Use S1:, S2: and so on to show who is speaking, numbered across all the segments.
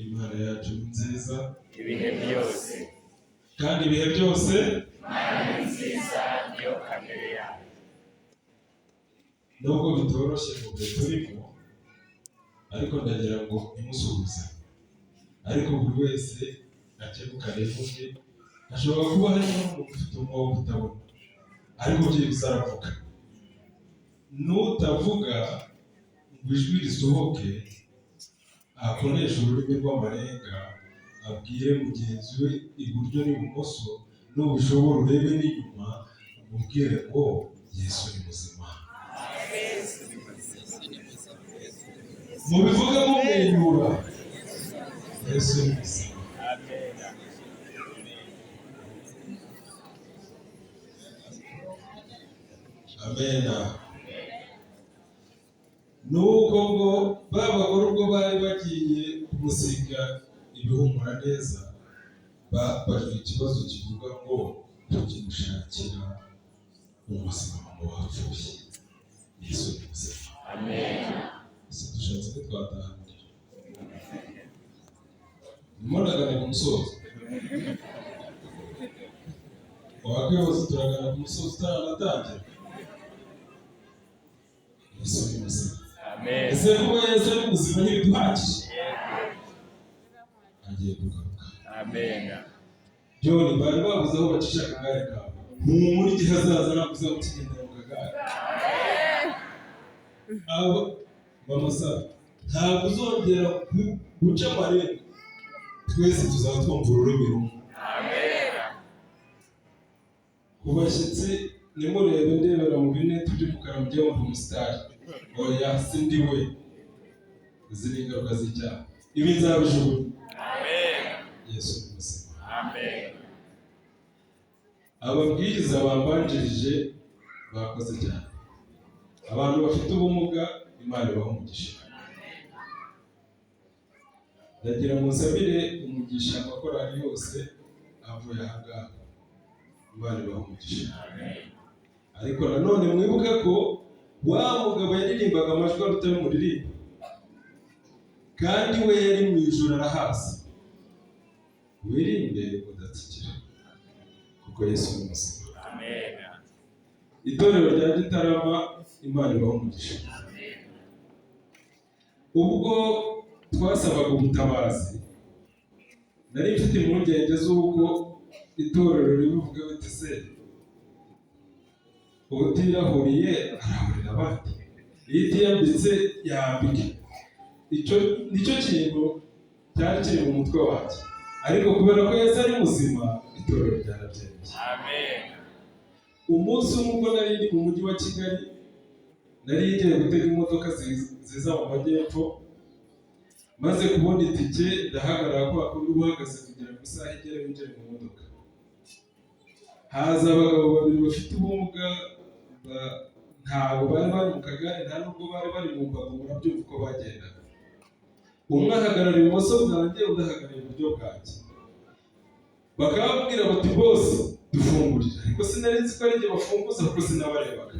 S1: Imana yacu ni nziza
S2: ibihe byose,
S1: kandi ibihe byose
S2: Imana ni nziza niyo kamere yayo.
S1: nubwo bitoroshye mu gihe turimo, ariko ndagira ngo ntimusubize, ariko buri wese akemukane undi. Ashobora kuba harimo n'umuntu ufite ubumuga bwo kutabona, ariko byibuze aravuga. Nutavuga ngo ijwi risohoke, akoresha ururimi rw'amarenga, abwire mugenzi we iburyo n'ibumoso, n'ubishobora urebe n'inyuma, umubwire ngo Yesu ni muzima. Mubivuge mumwenyura, Yesu ni muzima. Amena. Nuko ngo babagore ubwo bari bagiye kumusiga ibihumura neza, bajwe ikibazo kivuga ngo tujye gushakira ubuzima mu bapfuye. Yesu ni muzima.
S2: Amen.
S1: Ese dushatse ko twatahanira. Nimuragana ku musozi. Wakwibaza turagana ku musozi utaranatangira. Yesu ni muzima.
S2: Amen.
S1: Ese kuba Yesu ari muzima ntibiduhagije? Agiye kugaruka.
S2: Amen.
S1: John bari babuze aho bacisha akagare kawe. Muri gihe hazaza nakuze ukigendera mu kagare. Abo mama saba ntabwo uzongera guca amarembo. Twese tuzaba twumva ururimi rumwe.
S2: Amen.
S1: Kubashyitsi nimurebe ndebera mu bintu by'umukara mujye wumva umusitari. Oya sindi we. Izi ni ingaruka z'icyaha. Ibi nzabijugunya.
S2: Amen.
S1: Yesu ni muzima.
S2: Amen.
S1: Ababwiriza bambanjirije bakoze cyane. Abantu bafite ubumuga Imana ibaha umugisha. Ndagira ngo nsabire umugisha amakorali yose avuye aha ngaha. Imana ibaha umugisha. Ariko nanone mwibuke ko wa mugabo yaririmbaga amajwi aruta y'umuririmbo, kandi we yari mu ijuru arahazi. Wirinde udatsikira, kuko Yesu ni muzima.
S2: Amen.
S1: Itorero rya Gitarama Imana ibaha umugisha. Ubwo twasabaga ubutabazi, nari mfite impungenge z'uko itorero ribivuga biti se utirahuriye arahurira abandi, iyo itiyambitse yambike. Nicyo kintu cyari kiri mu mutwe wanjye, ariko kubera ko Yesu ari muzima, itorero ryarabyemeye.
S2: Amen.
S1: Umunsi umwe ubwo nari ndi mu mujyi wa Kigali, nari ngiye gutega imodoka ziza mu majyepfo, maze kubona itike ndahagarara ko akunda uhagaze kugira ngo isaha igere winjire mu modoka. Haza abagabo babiri bafite ubumuga, ntabwo bari bari mu kagare, nta nubwo bari bari mu mbago, murabyumva uko bagendaga. Umwe ahagarara ibumoso bwanjye, undi ahagarara iburyo bwanjye. Bakababwira bati bose dufungurire, ariko sinari nzi ko ari igihe bafunguza kuko sinabarebaga.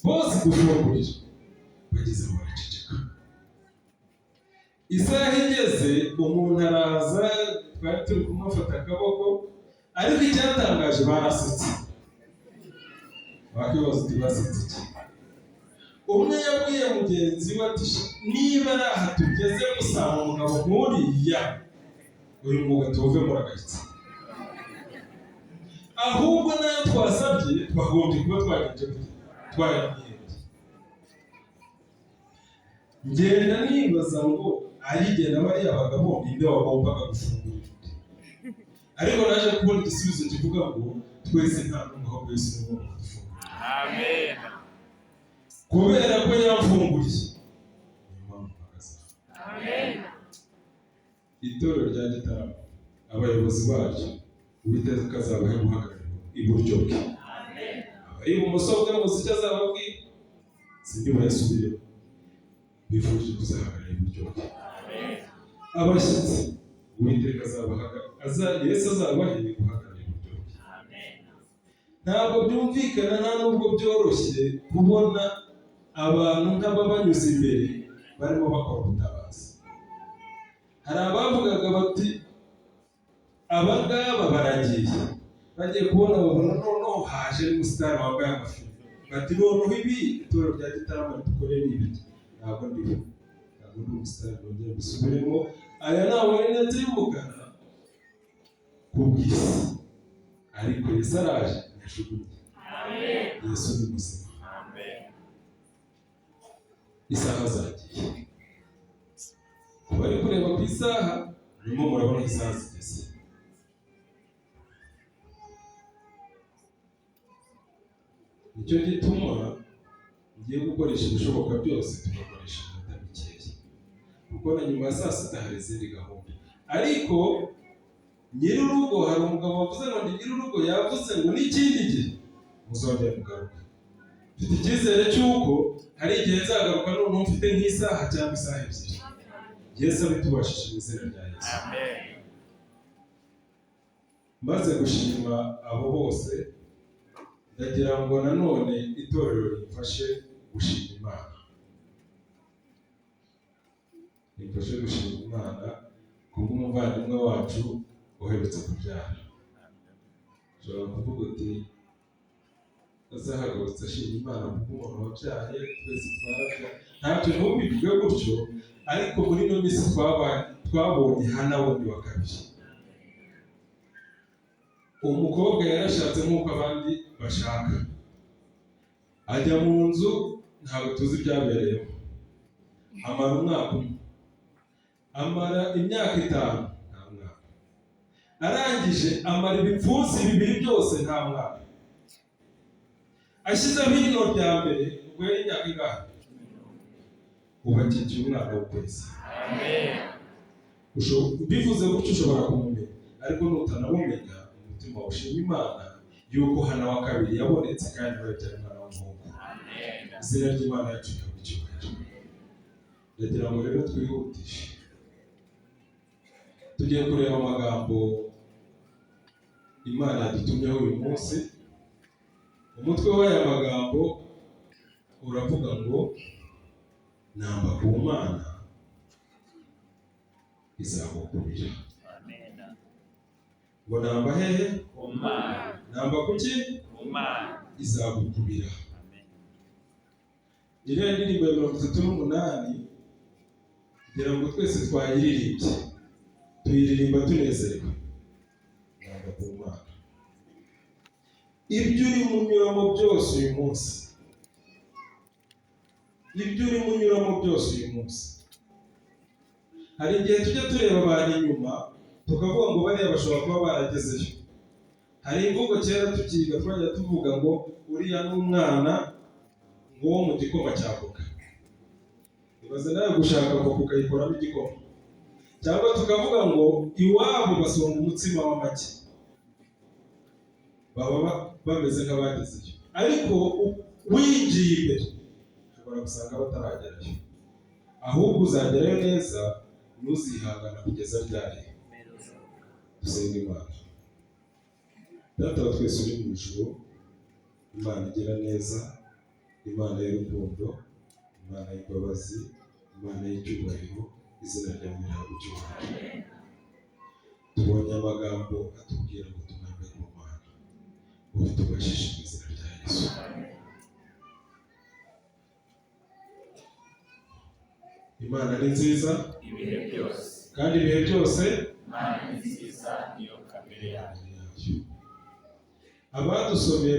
S1: Bose dufungurire. Bageze aho baraceceka. Isaha igeze, umuntu araza, twari turi kumufata akaboko, ariko icyatangaje barasetse. Bakwibaza uti basetse iki? Umwe yabwiye mugenzi we ati niba ari aha tugeze musanga umugabo nk'uriya, uyu mwuga tuwuve muragahitse. Ahubwo nayo twasabye twagombye kuba twayamwiyemye. Ngenda nibaza ngo ayigenda bariya bagabo ninde wagombaga gufungura. Ariko naje kubona igisubizo kivuga ngo twese nta n'umwe aho Yesu ni ugomba kudufungura.
S2: Amen.
S1: Kubera ko yamfunguriye.
S2: Amen.
S1: Itorero rya Gitarama, abayobozi baryo, Uwiteka azabahe guhagarara iburyo bwe.
S2: Amen.
S1: Abari ibumoso bwe muzi icyo azababwira, sindi bayasubiremo. Bifuje kuzahagarara iburyo bwe.
S2: Amen.
S1: Abashyitsi, Uwiteka Yesu azabahe guhagarara iburyo bwe.
S2: Amen.
S1: Ntabwo byumvikana, nta nubwo byoroshye kubona abantu nk'ababanyuze imbere barimo bakora ubutabazi. Hari abavugaga bati abangaba baragiye, bagiye kubona babona noneho haje n'umusitari wambaye amafilime, bati noneho ibi itorero rya Gitarama dukore n'ibiki. Ntabwo ndi umusitari, bongera bisubiremo. Aya ni amarinete y'umukara ku bw'isi, ariko Yesu araje yashugunye. Yesu ni muzima. Isaha zagiye. Ku bari kureba ku isaha, urimo murabona isaha zigeze. Nicyo gituma ngiye gukoresha ibishoboka byose, tugakoresha iminota mikeya, kuko na nyuma ya saa sita hari izindi gahunda. Ariko nyir'urugo, hari umugabo wavuze ngo ndi nyir'urugo, yavuze ngo n'ikindi gihe muzongera kugaruka. Mfite icyizere cy'uko hari igihe nzagaruka noneho mfite nk'isaha cyangwa isaha ebyiri. Yesu abitubashije mu izina rya Yesu. Maze gushima abo bose, ndagira ngo nanone itorero rimfashe gushima Imana. Rimfashe gushima Imana kubw'umuvandimwe wacu uherutse kubyara. Ushobora kuvuga uti azahagurutse ashima Imana kubw'umuntu wabyaye, twese twarabya. Ntacyo ntubivuge gutyo, ariko muri ino minsi twabonye Hana wundi wa kabiri. Umukobwa yarashatse nk'uko abandi bashaka, ajya mu nzu, ntabwo tuzi ibyabereyemo. Amara umwaka umwe, amara imyaka 5, nta mwana. Arangije amara ibipfunsi 2 byose, nta mwana. Ashyizeho ino rya mbere, ubwo yari imyaka ingahe? Ubakikiye umwana w'ukwezi. Bivuze gutyo ushobora kumumenya, ariko nutanamumenya, umutima ushima Imana yuko Hana wa kabiri yabonetse kandi babyara umwana w'umuhungu. Izina ry'Imana yacu rikagucyubahiro. Ndagira ngo rero twihutishe, tugiye kureba amagambo Imana yadutumyeho uyu munsi. Umutwe w'aya magambo uravuga ngo namba ku Mana izagukubira. Ngo namba hehe? Ku Mana. Namba kuki? Ku Mana izagukubira. Iriya ndirimbo ya 38 kugira ngo twese twayiririmbye, tuyiririmba tunezerewe. Namba ku Mana. Ibyo uri munyuramo byose uyu munsi, ibyo uri munyuramo byose uyu munsi, hari igihe tujya tureba abantu inyuma tukavuga ngo bariya bashobora kuba baragezeyo. Hari imvugo kera tukiga twajya tuvuga ngo uriya ni umwana ngo wo mu gikoma cya koka. Ibaze nawe gushaka koka ukayikoramo igikoma. Cyangwa tukavuga ngo iwabo basonga umutsima w'amagi, baba bameze nk'abagezeyo. Ariko winjiye imbere ushobora gusanga bataragerayo, ahubwo uzagerayo neza, ntuzihangana kugeza ryari. Dusenga Imana. Data wa twese uri mu ijuru, Imana igira neza, Imana y'urukundo, Imana y'imbabazi, Imana y'icyubahiro, izina ryawe riragucyubahiro. Tubonye amagambo atubwira ngo tunambe ku Mana, ubu tubashije mu izina rya Yesu. Imana ni nziza ibihe byose, kandi ibihe byose Imana ni nziza, niyo kamere yayo.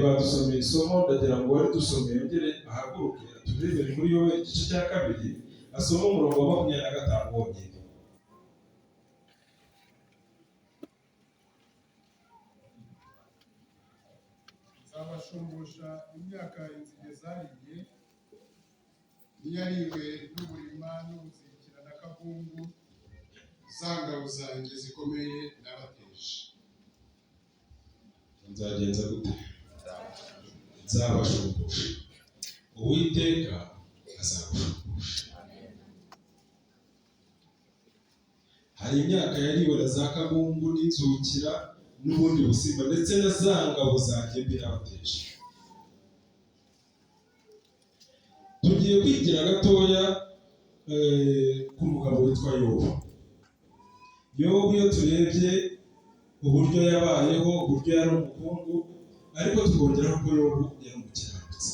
S1: Badusomeye isomo, ndagira ngo wari dusomeye yongere ahaguruke aturebere muri Wowe igice cya 2, asoma umurongo wa 25 wonyine.
S3: Nzabashumbusha imyaka inzige zariye, niyariwe n'uburima n'ubuzirikira na kabungu, za ngabo zanjye zikomeye nabateje.
S1: Nzagenza gute? Nzabashumbusha. Uwiteka azagushumbusha. Hari imyaka yariwe na za kabungu n'inzukira n'ubundi busimba, ndetse na za ngabo zanjye mbi nabateje. Tugiye kwigira gatoya ku mugabo witwa Yobu. Yobu iyo turebye uburyo yabayeho, uburyo yari umukungu, ariko tukongeraho ko Yobu yari umukiranutsi.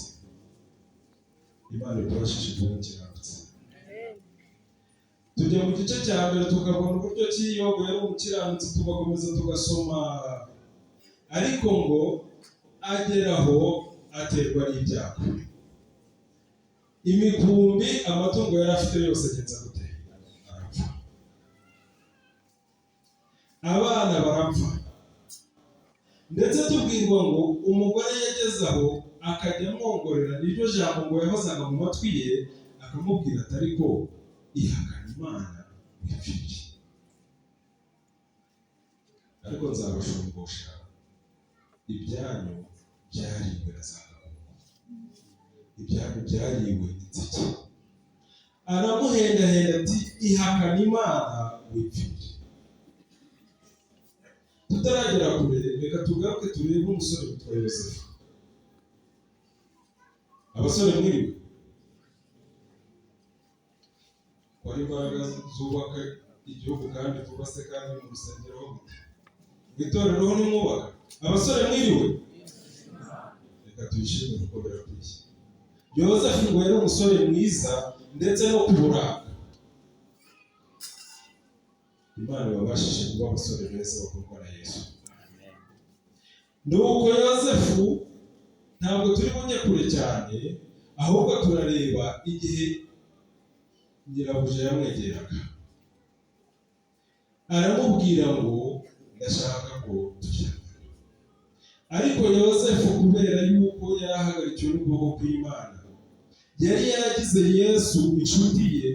S1: Imana ibashije kuba umukiranutsi. Tujya mu gice cya mbere tukabona uburyo ki Yobu yari umukiranutsi, tugakomeza tugasoma, ariko ngo ageraho aterwa n'ibyago. Imikumbi amatungo yari afite yose agenza gute? Arapfa. Abana barapfa. Ndetse tubwirwa ngo umugore yageze aho akajya amwongorera, niryo jambo ngo yahozaga mu matwi ye, akamubwira ati ariko ihakana Imana wipfire. Ariko nzabashumbusha ibyanyu byariwe na za gahunda, ibyanyu byariwe n'inzige. Aramuhendahenda ati ihakana Imana wipfire. Tutaragera kure, reka tugaruke turebe umusore witwa Yosefu. Abasore mwiriwe, wari imbaraga zubaka igihugu kandi tubase kandi mu rusengero ho gute? Mu itorero ho nimwubaka. Abasore mwiriwe, reka tuyishimire uko birakwiye. Yosefu ngo yari umusore mwiza ndetse no kuburanga. Imana babashije kuba abasore beza bakundwa na Yesu. Nuko Yosefu ntabwo turi bujye kure cyane, ahubwo turareba igihe nyirabuja yamwegeraga. Aramubwira ngo ndashaka ko turyamana. Ariko Yosefu kubera yuko yari ahagarikiwe n'ukuboko kw'Imana, yari yaragize Yesu inshuti ye,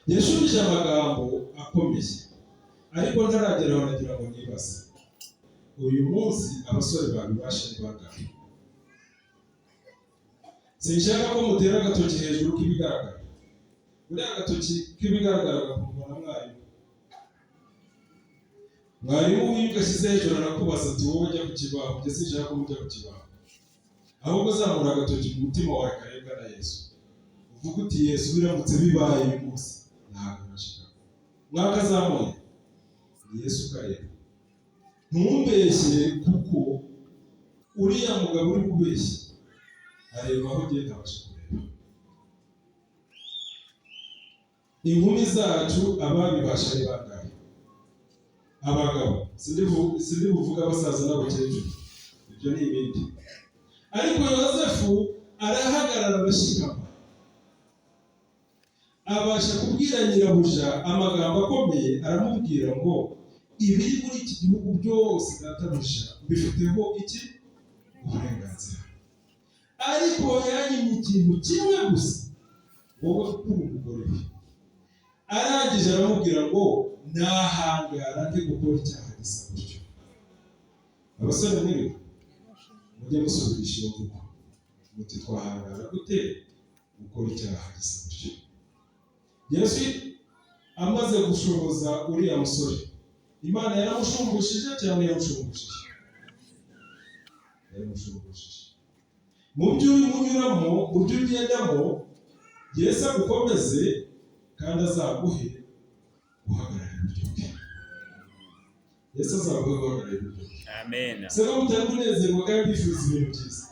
S1: yashubije amagambo akomeye. Ariko ntarageraho nagira ngo nibaze, uyu munsi abasore babibashe bangahe? Sinshaka ko mutera agatoki hejuru k'ibigaragara. Buriya agatoki k'ibigaragara gakurwa na mwarimu. Mwarimu w'iyo ugashyize hejuru arakubaza ati wowe ujya ku kibaho, njye sinshaka ko mujya ku kibaho. Ahubwo zamura agatoki ku mutima wawe karebwa na Yesu. Uvuga uti Yesu biramutse bibaye uyu munsi ntabwo nashaka. Mwakazamuye ni Yesu kareba. Ntumbeshye kuko uriya mugabo uri kubeshya areba aho ugiye ntabasha kureba. Inkumi zacu ababibasha ari bangahe? Abagabo. Sindi buvuga abasaza n'abakecuru, ibyo ni ibindi. Ariko Yosefu arahagarara arashikama, abasha kubwira nyirabuja amagambo akomeye. Aramubwira ngo ibiri muri iki gihugu byose databuja bifiteho iki? Uburenganzira. Ariko yanyimye ikintu kimwe gusa, wowe uri umugore we. Arangije aramubwira ngo nahangara nte gukora icyaha gisa gutyo. Abasore mwiriwe, mujye musubirisha iyo mvugo muti twahangara gute gukora icyaha gisa gutyo. Yesu amaze gushoboza uriya musore, Imana yaramushumbishije cyane, yamushumbishije. Mu byo unyuramo, mu byo ugendamo, Yesu agukomeze kandi azaguhe guhagarara iburyo bwe. Yesu azaguhe guhagarara iburyo bwe. Amen. Sega mutari kunezerwa kandi bifuza ibintu byiza.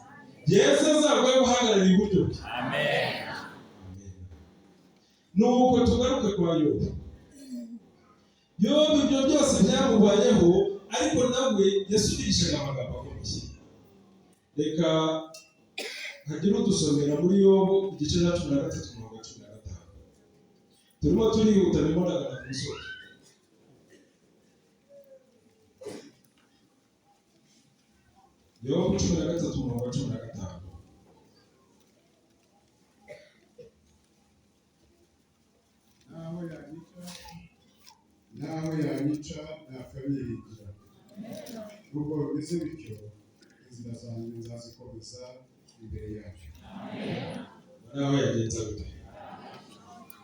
S1: Yesu azaguhe guhagarara iburyo bwe. Amen. Nuko tugaruke kwa Yobu. Yobu ibyo byose byamubayeho, ariko nawe yasubirishaga amagambo akomeye. Reka hagire udusomera muri Yobu igice cya 13:15. Turimo turihuta bimonaga na musozi. Yobu 13:15.
S3: Naho yanyica nakabiringira. Nubwo bimeze bityo, inzira zanjye nzazikomeza imbere yacu.
S1: Naho yagenza gute?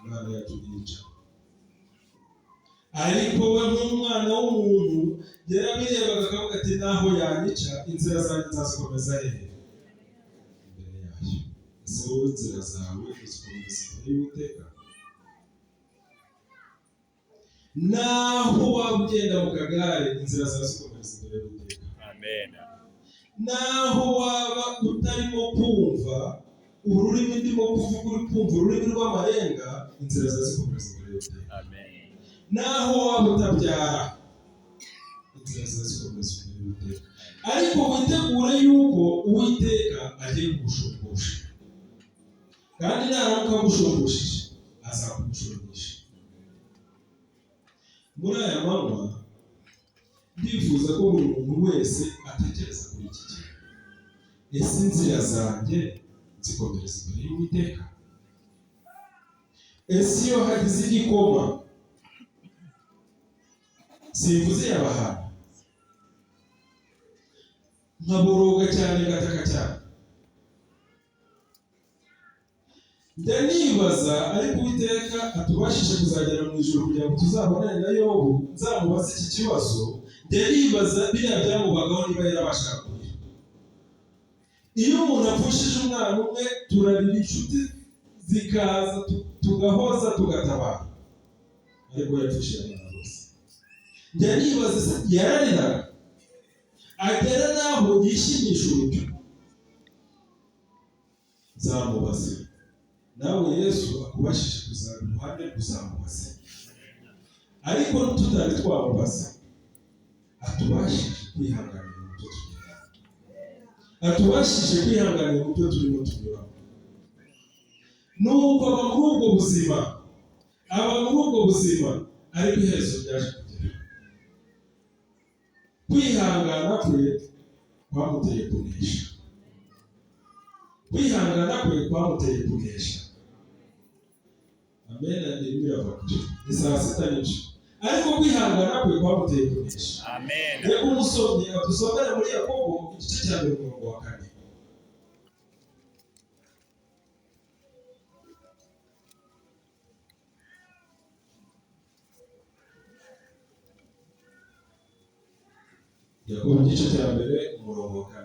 S1: Imana yatugica. Ariko we nk'umwana w'umuntu yarabirebaga akavuga ati naho yanyica inzira zanjye nzazikomeza imbere yacu. Ese wowe inzira zawe uzikomeza imbere y'Uwiteka. Naho waba ugenda mu kagare inzira zawe zikomeza imbere y'Uwiteka.
S2: Amen.
S1: Naho waba utarimo kumva ururimi ndimo kuvuga uri kumva ururimi rw'amarenga inzira zawe zikomeza imbere y'Uwiteka.
S2: Amen.
S1: Naho waba utabyara inzira zawe zikomeza imbere y'Uwiteka. Ariko witegure yuko Uwiteka agiye kugushumbusha, kandi naramuka agushumbushishe azakugushumbusha. Muri aya manywa ndifuza ko buri muntu wese atekereza kuri iki kintu. Ese inzira zanjye zikomereza imbere y'Uwiteka? Ese iyo hagize igikoma simvuze y'abahanga nkaboroga cyane ngataka cyane, njya nibaza ariko Uwiteka atubashije kuzagera mu ijuru kugira ngo tuzabonane na Yobu, nzamubaza iki kibazo. Njya nibaza biriya byamubagaho niba yarabashaga kurira. Iyo umuntu apfushije umwana umwe turarira, inshuti zikaza tugahoza tugatabara, ariko yapfushije abana bose. Njya nibaza yarariraga agera naho yishimisha urupfu. Nzamubaza nawe Yesu akubashije kuzaba iruhande uzamubaze. Ariko tutari twamubaza atubashije kwihanganira mu byo tugenda, atubashije kwihanganira mu byo turimo tunyuramo. Nuko aba muri ubwo buzima, ariko iherezo ryaje kugera. Kwihangana kwe kwamuteye kunesha. Kwihangana kwe kwamuteye kunesha. Amen. Birava kure ni saa sita n'igice, ariko kwihangana kwe kwamuteye kunesha.
S2: Amen.
S1: Reka umusomyi adusomere muri Yakobo igice cya 4. Yakobo igice cya 4.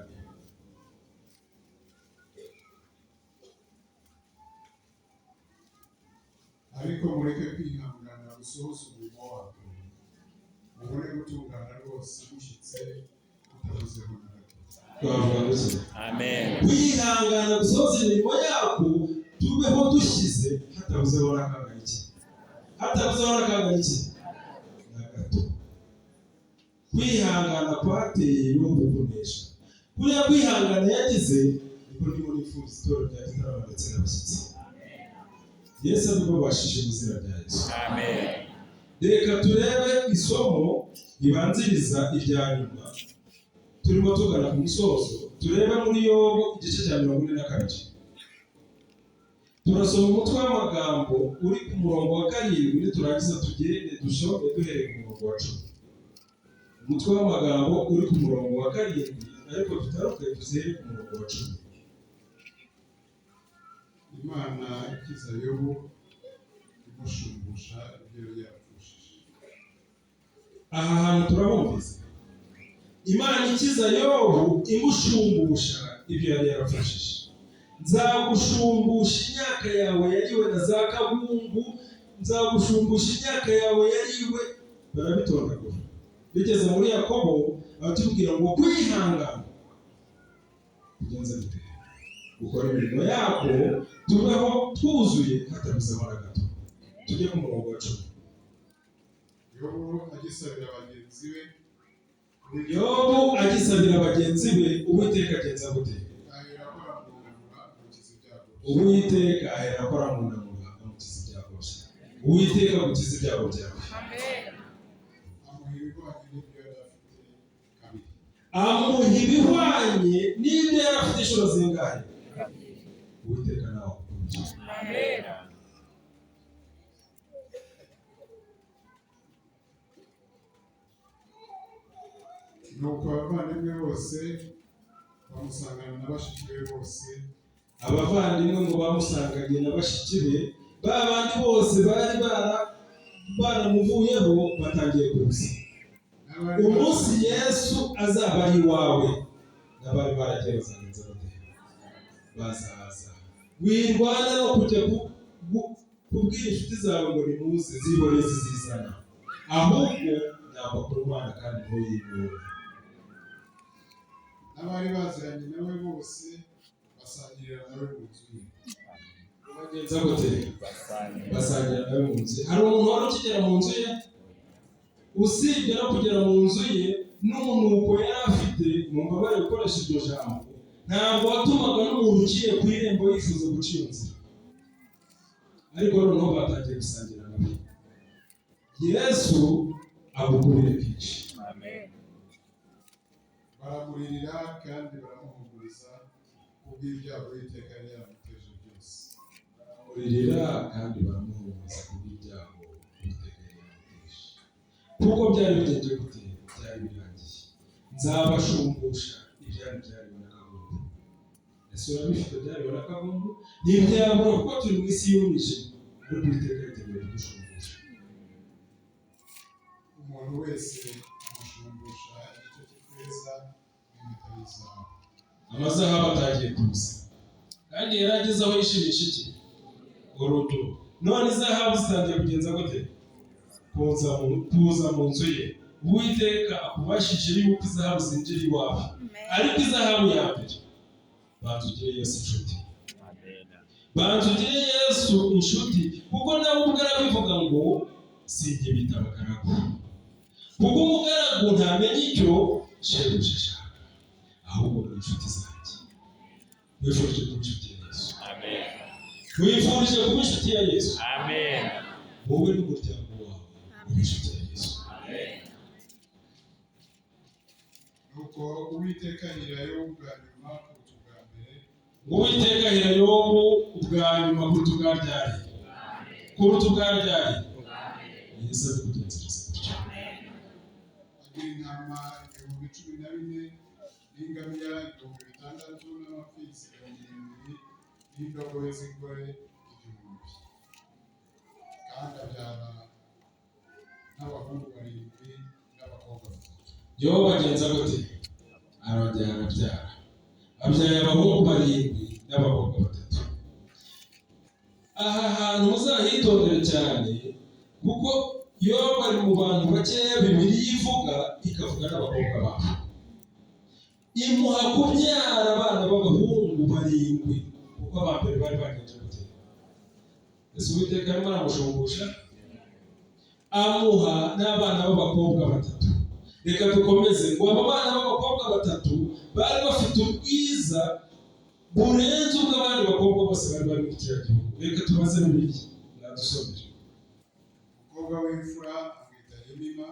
S3: ariko mureke kwihangana gusohoza umurimo wako, mubone gutungana rwose mushyitse mutabuzeho na gato.
S1: Twavuga gusa
S2: Amen.
S1: kwihangana gusohoza imirimo yako tubeho dushyize hatabuzeho n'akanga iki, na gato. Kwihangana kwateye Yobu kunesha. Kuriya kwihangana yagize niko ndimo nifuza itorero rya gitarama ndetse n'abashyitsi. Yesu abibabashije mu izina rya Yesu.
S2: Amen.
S1: Reka turebe isomo ribanziriza irya nyuma. Turimo tugana ku musozo. Turebe muri Yobu igice cya 42. Turasoma umutwe w'amagambo uri ku murongo wa 7, niturangiza tugende dushome duhereye ku murongo wa 10. Umutwe w'amagambo uri ku murongo wa 7, ariko tutaruke tuzihere ku murongo wa 10.
S3: Imana ikiza Yobu imushumbusha ibyo yari yarapfushije.
S1: Aha hantu turabumvise Imana ikiza Yobu imushumbusha ibyo yari yarapfushije. Nzagushumbusha imyaka yawe yariwe na za kabungu, nzagushumbusha imyaka yawe yariwe. Barabitondagura. Bigeze muri Yakobo abatubwira ngo kwihangana kugenza bite, gukora imirimo yako tubeho twuzuye hatabuzeho na gato. Tujye ku murongo wa 10.
S3: Yobu agisabira bagenzi be,
S1: Uwiteka agenza gute?
S3: ahera aramwunamura amukiza ibyago.
S1: Uwiteka ahera aramwunamura amukiza ibyago bye. Uwiteka agukiza ibyago byawe.
S3: Amuha ibihwanye n'ibyo yari afite kabiri.
S1: Amuha ibihwanye n'ibyo yari afite inshuro zingahe? Uwiteka nawe akugukiza.
S2: Amen.
S3: Nuko abavandimwe bose bamusangana na bashiki be bose.
S1: Abavandimwe ngo bamusanganye na bashiki be, ba bandi bose bari baramuvuyeho batangiye kuza. Umunsi Yesu azaba ari iwawe n'abari baragiye bazagenza bate? Bazaza. wirwana no kujya kubwira inshuti zawe ngo nimuze zihore zizizana, ahubwo namba ku Mana kandi ntuyigore.
S3: n'abari baziranye nawe bose basangirira nawe mu nzu ye.
S1: Bagenza gute? Basangira nawe mu nzu ye. Hari umuntu wari ukigera mu nzu ye, usibye no kugera mu nzu ye n'umunuko yari afite, mu mbabare gukoresha iryo jambo, ntabwo watumaga n'umuntu uciye ku irembo yifuza guca iyo nzira. Ariko noneho batangiye gusangira nawe. Yesu agukubire kenshi.
S3: Baramuririra kandi baramuhumuriza kubw'ibyago Uwiteka yari yaramuteje byose.
S1: Baramuririra kandi baramuhumuriza kubw'ibyago Uwiteka yari yaramuteje. Kuko byari bigenze gute? Byari birangiye. Nzabashumbusha ibyari byariwe na gahunda. Ese urabifite byariwe na gahunda? Ntibyabura kuko turi mu isi y'umwijima, ariko Uwiteka yiteguye kudushumbusha.
S3: Umuntu wese amushumbusha igice cy'ifeza n'impeta y'izahabu.
S1: Amazahabu atagiye kuza, kandi yari ageze aho yishimisha iki? Urujyo. None izahabu zitangiye kugenza gute? Kuza mu nzu ye. Uwiteka akubashije yuko izahabu zinjira iwawe, ariko izahabu ya mbere banza ugire Yesu inshuti. Banza ugire Yesu inshuti, kuko nawe ubwo arabivuga ngo sinjye bita abagaragu, kuko umugaragu ntamenya icyo shebuja ashaka, ahubwo ni inshuti zanjye. Wifurije kuba inshuti ya Yesu. Wifurije kuba inshuti ya Yesu. Wowe n'umuryango wawe ube inshuti ya Yesu.
S3: Nuko Uwiteka ahira Yobu ubwa nyuma kuruta ubwa mbere.
S1: Uwiteka ahira Yobu ubwa nyuma kuruta ubwa ryari? Kuruta ubwa ryari? Yesu ari kugenzereza gutyo.
S3: Agira intama 14,000 n'ingamiya 6,000 n'amapfizi 200 n'indogobe z'ingore 1,000. Kandi abyara n'abahungu 7 n'abakobwa 3.
S1: Yobu agenza gute? Arongera arabyara. Abyaye abahungu 7 n'abakobwa 3. Aha hantu muzahitondere cyane, kuko Yobu ari mu bantu bakeya Bibiliya ivuga ikavuga n'abakobwa babo. Imuha kubyara abana b'abahungu 7, kuko abambere bari bagenje gute? Ese Uwiteka arimo aramushumbusha? Amuha n'abana b'abakobwa 3. Reka dukomeze ngo aba bana b'abakobwa 3 bari bafite ubwiza burenze ubw'abandi bakobwa bose bari mu kiriya gihugu. Reka tubaze Bibiliya nadusomere.
S3: Umukobwa w'imfura amwita Niba,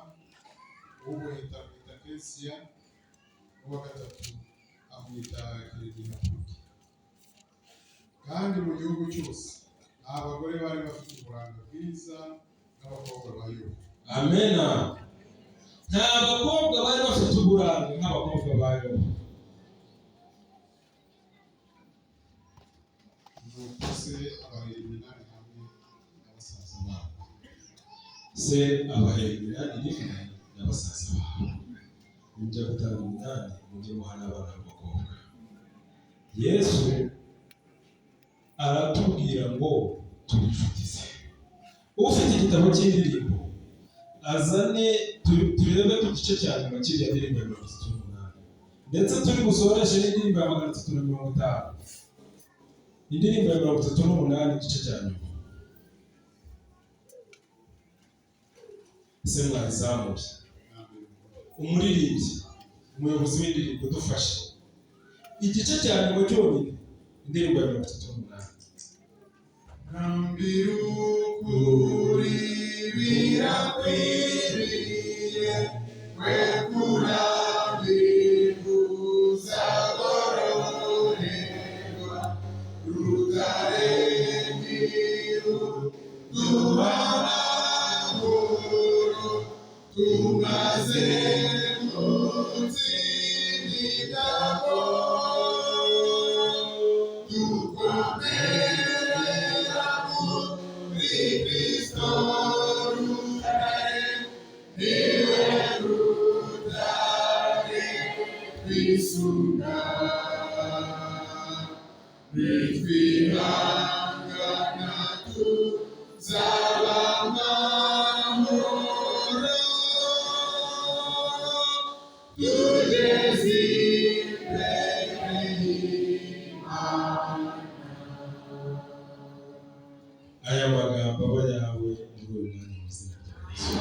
S3: uw'ubuheta amwita Kesiya, uwa gatatu amwita Linatte. Kandi mu gihugu cyose nta bagore bari bafite uburanga bwiza nk'abakobwa ba Yobu.
S1: Amena. Nta bakobwa bari bafite uburanga nk'abakobwa ba Yobu.
S3: Nuko se abahera iminani hamwe n'abasaza babo.
S1: Se abahera iminani rimwe n'abasaza babo. Mujya gutanga iminani, mujye muha n'abana b'abakobwa. Yesu aratubwira ngo turi inshuti ze. Ufite igitabo cy'indirimbo azane turebe ku gice cya nyuma cy'iriya ndirimbo ya 38, ndetse turi gusoresha n'indirimbo ya 350. Indirimbo ya 38 igice cya nyuma. Ese mwazamuye umuririmbyi, umuyobozi w'indirimbo dufashe igice cya nyuma cyonyine, indirimbo ya 38.
S3: Nambira ukuri birakwiriye, we kurambirwa uzagororerwa, rutarengiru duhamahoro, tumaze gutsinda dukomera muri Kristo rutare, niwe rutare twisunga, nitwiha
S1: aya magambo aba yawe muri uyu mwanya mu izina rya Yesu.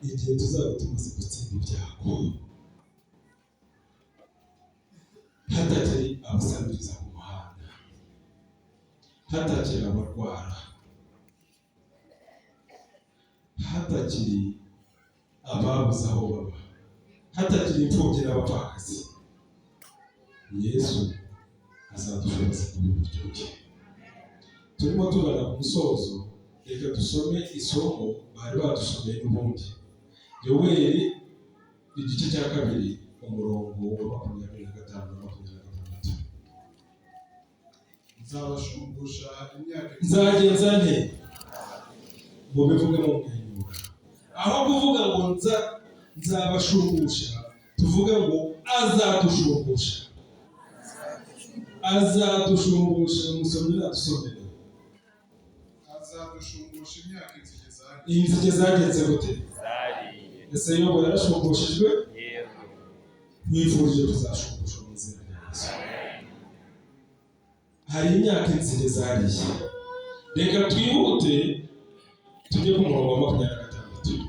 S1: Igihe tuzaba tumaze gutsinda ibyago, hatakiri abasabiriza mu muhanda, hatakiri abarwara, hatakiri ababuze aho baba, hatakiri imfubyi n'abapfakazi, Yesu azadushoboza kuba uburyo bwe. Turimo tugana ku musozo, reka dusome isomo bari badusomeye n'ubundi. Wowe igice cya kabiri umurongo wa 25 na 26.
S3: Nzabashumbusha imyaka
S1: Nzagenza nte? Mubivuge mu mwenyura. Aho kuvuga ngo nzabashumbusha, tuvuge ngo azadushumbusha. Azadushumbusha, umusomyi nadusomere.
S3: Azadushumbusha imyaka
S1: inzige zagenze gute? Ese Yobu yarashumbushijwe? Mwifurije kuzashumbusha mu izina rya Yesu. Hari imyaka inzige zariye. Reka twihute tujye ku murongo wa 26.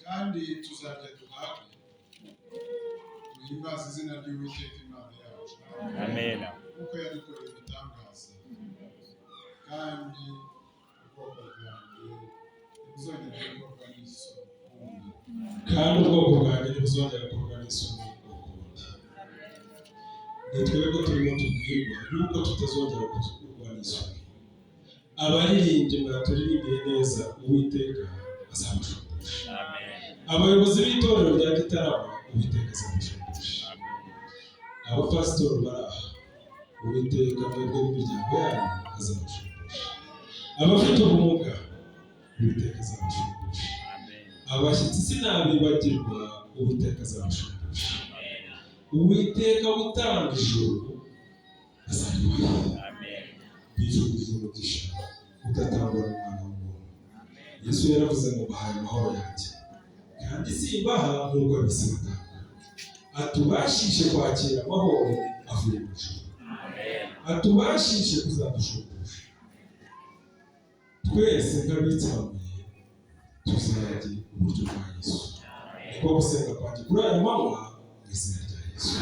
S3: Kandi tuzajya duhabwe duhimbaze izina ry'Uwiteka Imana yacu.
S2: Amen.
S3: Kuko yadukoreye ibitangaza. Kandi ubwoko bwanjye ntibuzongera gukorwa n'isoni ukundi.
S1: Kandi ubwoko bwanjye ntibuzongera gukorwa n'isoni ukundi. Ni twebwe turimo tubwirwa yuko tutazongera gukorwa n'isoni. Abaririmbyi mwaturirimbiye neza, Uwiteka azabashumbusha. Abayobozi b'itorero rya Gitarama, Uwiteka azabashumbusha. Abapasitori bari aha, Uwiteka mwebwe n'imiryango yanyu azabashumbusha. Abafite ubumuga, Uwiteka azabashumbusha. Abashyitsi sinabibagirwa, Uwiteka azabashumbusha. Uwiteka utanga ijuru azaribaha. Bijurije umugisha udatangwa n'umwana w'umuntu. Yesu yaravuze ngo bahaye amahoro yanjye, kandi simbaha nk'uko ab'isi batanga. Atubashishe kwakira amahoro avuye mu ijuru. Atubashishe kuzadushumbusha. Twese nk'abitsamuye tuzajye uburyo bwa Yesu. Niko gusenga kwanjye kuri aya manywa mu izina rya Yesu.